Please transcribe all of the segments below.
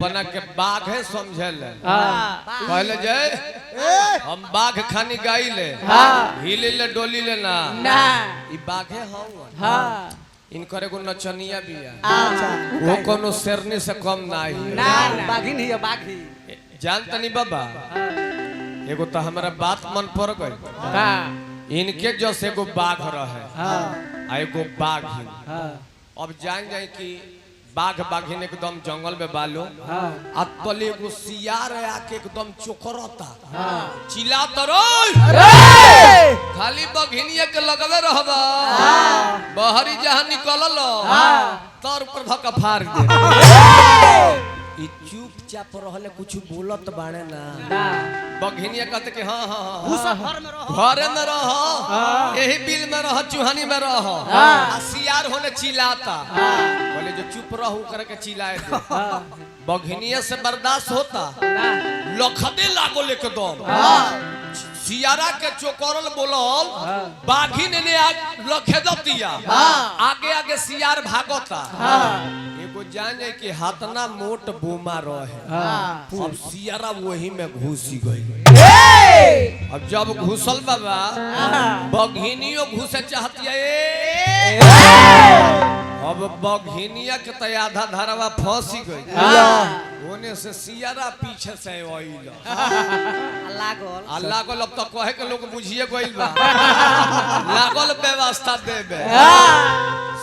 बना के बाघ है समझे ले कहले जय हम बाघ खानी गाई ले हिले ले डोली ले ना ई बाघ है हम इनकरे को नचनिया बिया वो कोनो शेरनी से कम ना बाघिन ही बाघी जानता नहीं बाबा एगो तो हमारा बात मन पर गई इनके जैसे एगो बाघ रहे आ एगो बाघ अब जान जाए कि बाघ बाघिन एकदम जंगल में बालो अतले एगो सियार आके एकदम चोकरता चिल्लाता खाली बघिनिया के लगवे रहबा बहरी जहां निकलल तर ऊपर धक्का फाड़ दे ई चुपचाप रहले कुछ बोलत बाणे ना बघिनिया कहते कि हां हां हां घर में रह यही बिल में रह चुहानी में रह आ सियार होने चिल्लाता बोले जो चुप रहू करके चिल्लाए बघिनिया से बर्दाश्त होता लखदे लागो एकदम सियारा के चोकरल बोलल बाघिन ने लखे दतिया आगे आगे सियार भागता एगो जान जाए कि हाथना मोट बोमा रहे अब सियारा वही में घुसी गई अब जब घुसल बाबा बघिनियो घुसे चाहती अब बघिनिया के तो आधा धरवा फंसी गई होने से सियारा पीछे से आइल लागल अब तो कहे के लोग बुझिए गइल बा लागल व्यवस्था देबे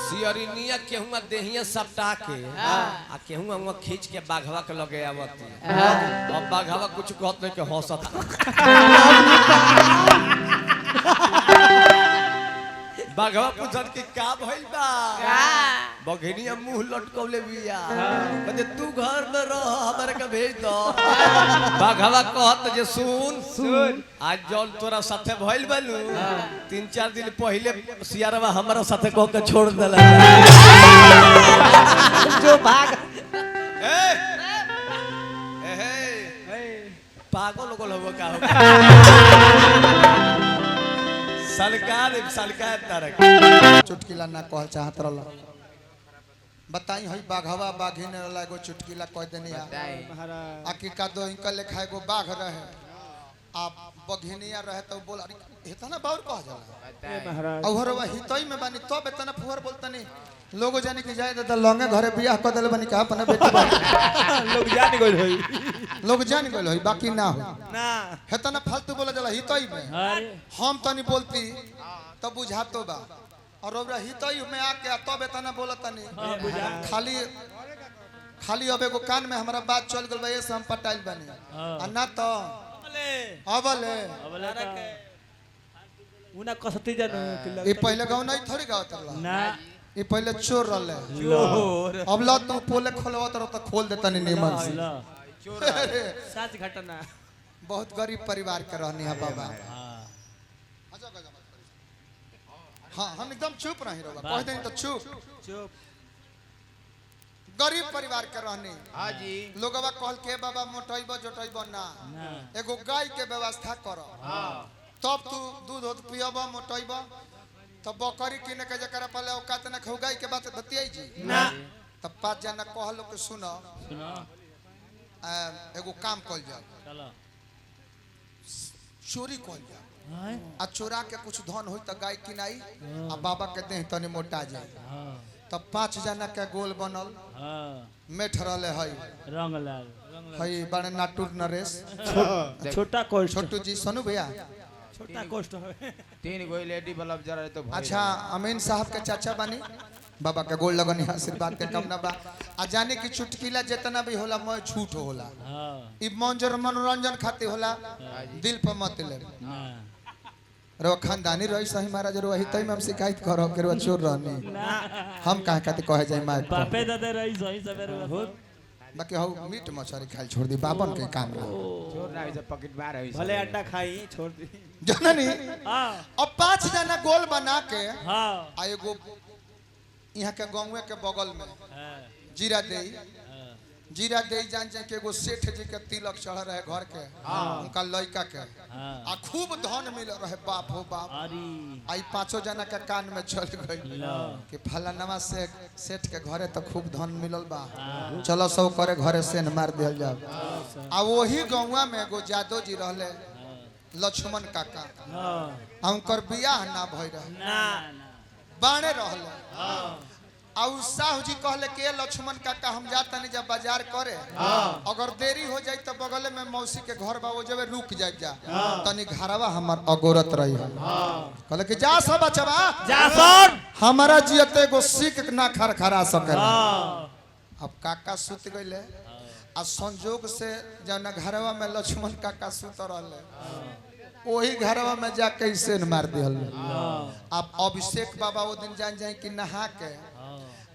सियरिनिया केहुआ देहिया सपटा के आ केहुआ खींच के बाघवा के लगे आवती अब बाघवा कुछ कहत नहीं के हंसत बाघवा पूछत कि का भइल बा बघिनिया मुंह लटकौले बिया कहते तू घर में रह हमरे के भेज दो बाघवा कहत जे सुन आज जल तोरा साथे भइल बालू 3-4 दिन पहले सियारवा हमरा साथे कह के छोड़ देला जो भाग पागल लोग हो का सरकार तरक चुटकिला ना कह चाहत रहल बताई हई बाघवा बाघिन वाला एगो चुटकिला कह देनी आ कि का दो इनका लेखा एगो बाघ रहे आप बघिनिया रहे तो बोल इतना बाउर कह जाला औहरवा हितई में बानी तब इतना फुहर बोलतनी लोग जाने कि जाए दादा लंगे घरे बियाह कर देले बनी का अपना बेटी लोग जान गइल होई बाकी ना हो ना हेतना फालतू बोला जाला हितई में हम तनी बोलती तब बुझातो बा और ओबरा हितई में आके तब इतना बोलतनी खाली अब एगो कान में हमरा बात चल गइल बा ये से हम पटाइल बनी आ ना तो अबले उना कसती जानो ये पहले गांव नहीं थोड़ी गांव तरला ना ये पहले चोर रहले चोर अब ला तो पोले खोलवत रह तो खोल देता नहीं निमन से सच घटना बहुत गरीब परिवार के रहनी है बाबा हाँ हम एकदम चुप रही रहो कह देनी तो चुप गरीब परिवार के रहनी हां जी लोगवा कहल के बाबा मोटइबो जोटइबो ना एगो गाय के व्यवस्था करो तब तू दूध पियबो मोटइबो तो बकरी किने के जकरा पहले औकात न खौगाई के बात बतियाई जी ना तब 5 जना कहलो के सुनो एगो काम कल जा चलो चोरी कल जा आ चोरा के कुछ धन होई त गाय किनाई आ बाबा के देह तने मोटा जाए तब 5 जना के गोल बनल मेठ रहले हई रंगलाल हई बड़े नाटुर नरेश छोटा कोई छोटू जी सोनू भैया छोटा कोस्ट 3 गो लेडी बल्ब जरा तो अच्छा अमीन साहब के चाचा बानी बाबा के गोल लगनी आशीर्वाद के कामना बा आ जाने की चुटकिला जितना भी होला मैं झूठ होला ई मनोरंजन खातिर होला दिल पर मत ले रो खानदानी रही सही महाराज रो वही तई में हम शिकायत करो के रो चोर रहनी हम काहे कहते कहे जाई मार बापे दादा रही सही सवेरे बहुत बाकी हो मीट मछली खाइल छोड़ दी बाबन के काम चोर ना है पॉकेट बाहर है भले अड्डा खाई छोड़ दी जननी अब 5 जना गोल बना के हां आ एगो यहाँ के गांव के बगल में जीरा दे जीरा दे जान जाए के एगो सेठ जी के तिलक चढ़ रहे घर के उनका लड़का के आ खूब धन मिल रहे बाप हो बाप आई 5 जना के कान में चल गई कि फलानवा से सेठ के घरे तो खूब धन मिलल बा चलो सब करे घरे सेन मार दियल जाओ आ वही गौवा में एगो जादव जी रहले लक्ष्मण काका उनकर बियाह ना भई रहे बाणे रहले आ साहू जी कहले के लक्ष्मण काका हम जाता नहीं जब बाजार करे अगर देरी हो जाए तो बगल में मौसी के घर बा वो जब रुक जाए जा तनी घरवा हमर अगोरत रही कहले कि जा सब बचवा जा सर हमारा जियते गो सीख ना खरखरा सकेला अब काका सुत गइले आ संजोग से जौन घरवा में लक्ष्मण काका सुत रहले वही घरवा में जाके इसे मार दिहल अब अभिषेक बाबा वो दिन जान जाए कि नहा के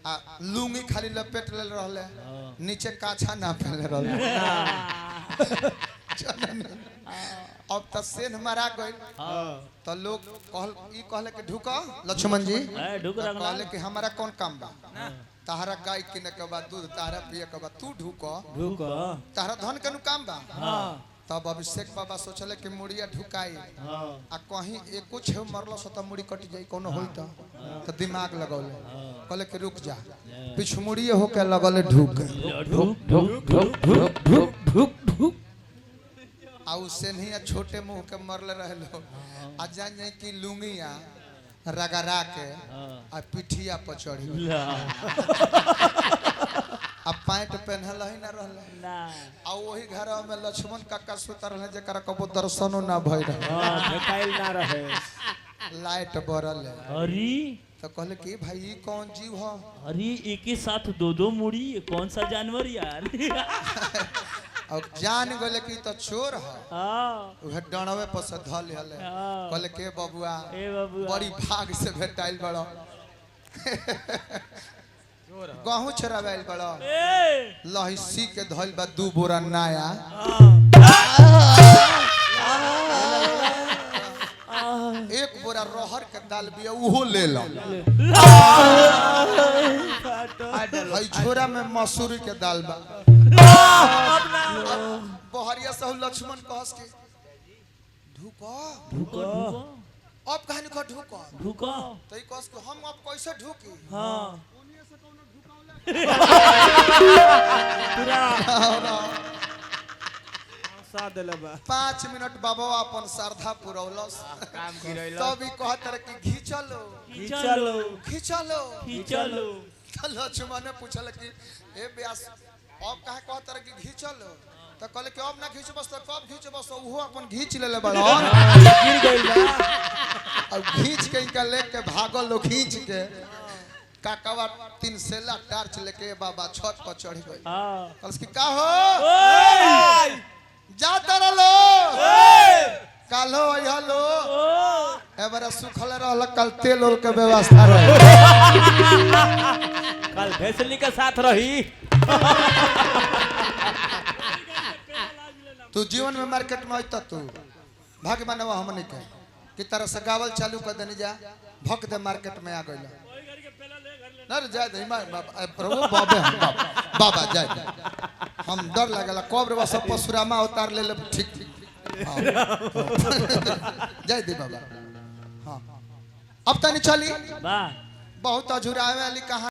आ लुंगी खाली लपेट ले रहले नीचे काछा ना पहले रहले अब त सेन मारा गइल तो लोग कहले कि ढुक लक्ष्मण जी कहले कि हमारा कौन काम बा तारा गाय किने के बाद दूध तारा पिए के बाद तू ढुक तारा धन के नु काम बा तब अभिषेक बाबा सोचले कि मुड़िया ढुकाई आ कहीं एको छे मरलो सो त मुड़ी कट जाई कोनो होई त दिमाग लगौले कहले कि रुक जा पिछमुड़िए होके लगले ढुक आ उसे नहीं छोटे मुंह के मरले रहलो आ जान जाए कि लुंगिया रगड़ा के आ पिठिया पर चढ़ी आ पैंट पहनल ही ना रहले आ वही घर में लक्ष्मण काका सुत रहले जेकरा कबो दर्शनो ना भई रहे लाइट बरल अरे तो कहले कि भाई ये कौन जीव हो अरे एक ही साथ दो मुड़ी कौन सा जानवर यार और जान गले कि तो चोर है उहे डणवे पर से ध लेले कहले के बबुआ बड़ी भाग से भेटाइल बड़ो गहूं चरावेल बड़ो लहिसी के धइल बा 2 बोरा नया एक बोरा रहर के दाल बिया उहो ले लो हई छोरा में मसूरी के दाल बा बहरिया से लक्ष्मण कहस के ढुको अब कहानी को ढुको तो ई कहस के हम अब कैसे ढुकी पूरा 5 मिनट बाबा अपन श्रद्धा पुरौलस काम गिरैलो तब ई कहत रहे कि खींचलो तो लक्ष्मण ने पूछल कि ए व्यास अब काहे कहत रहे कि खींचलो तो कहले कि अब ना खींच बस तो कब खींच बस ओहो अपन खींच लेले बड़ा गिर गइल बा अब खींच के इनका लेके भागल लो खींच के काकावा 3 सेला टार्च लेके बाबा छत पर चढ़ गई कहलस कि का हो जाता रलो कालो आइलो एबारे सुखले रहल कल तेल ओल के व्यवस्था रहे कल भैसली के साथ रही तू जीवन में मार्केट में आइता तू भाग मानवा हमनी के कि तरह से गावल चालू कर देनी जा भक दे मार्केट में आ गइल न जाय दे प्रभु बाबा जाय हम डर लागला कब्र बस परशुरामा अवतार ले ठीक जाय दे बाबा हां अब तनी चली वाह बहुत अझुरावे वाली कहानी।